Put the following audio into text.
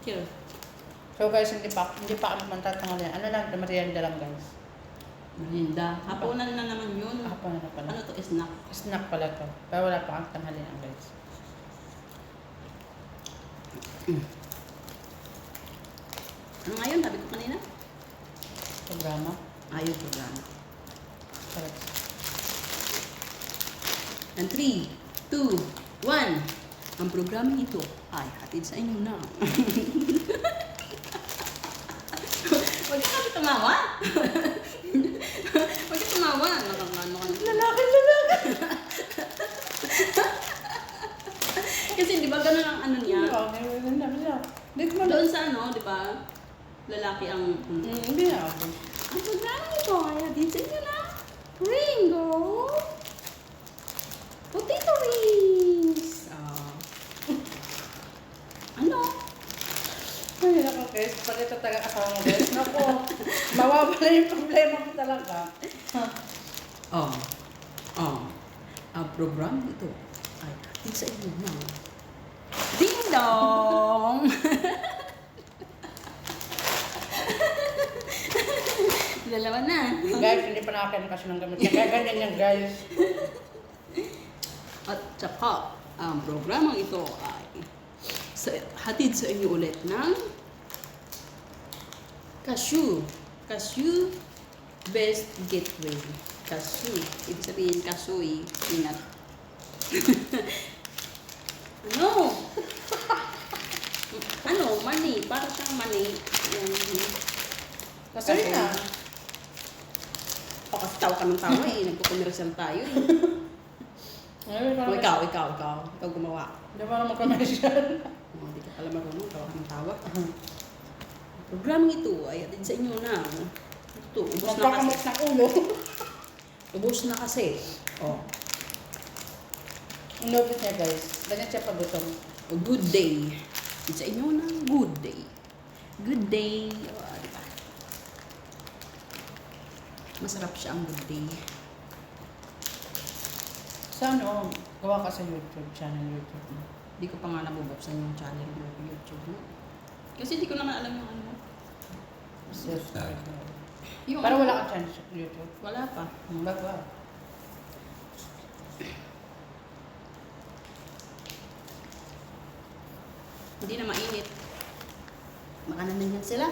Chill. So guys, hindi pa kami magtatanghalian. Ano lang, merienda lang guys. Merinda. Hapunan na naman yun. Hapon na pala. Ano to? Snack. Snack pala to. Pero wala pa ang tanghalian guys. Ano ngayon? Sabi ko kanina? Programa. Ayaw programa. Sarap. And 3, 2, 1. Ang programa ito ay hatid sa inyo na. Huwag ka natin tumawa. Huwag ka tumawa. Nakakano ka. Lalaki! Kasi di ba ganun ang ano niya? Doon sa ano, di ba? Lalaki ang... Hindi na ako. Ang programa ito ay hatid sa inyo na. Ringo! Potato rings! Ano? Ay, naku guys. Pag ito taga-asawa mo guys. Naku, mawawala yung problema ko talaga. Ang programa ito ay hatid sa inyo na. Ding dong! Dalawa na. Guys, hindi pa nakakain kasi ng gamit. Nagaganyan yan guys. At saka, ang programang ito ay hatid sa inyo ulit ng cashew. Cashew best gateway. Cashew. Ibig sabihin, kasoy, peanut. Ano? Ano? Mani. Para siyang mani. Kasi na. Kasi tawa ka ng tawa eh. Nagpo-commercial tayo eh. O, ikaw gumawa. Hindi mo naman commercial. Hindi ka pala marunong, tawa ka ng tawa. Programang ito ay atid sa inyo na. Ito, ubos na kasi. Magkakamot ng ulo. Ubos na kasi. Inubit niya guys. Ganyan siya pagutong. Good day. Atid sa inyo na good day. Good day. Diba? Masarap siya ang good day. Sa ano, gawa ka sa YouTube, channel YouTube mo. Hindi ko pa nga nabubuksan yung channel ng YouTube mo. Kasi hindi ko naman alam yung ano. Yung Pero ano, wala kang channel sa YouTube. wala pa. Bago. Hindi na mainit. Makanan na yan sila.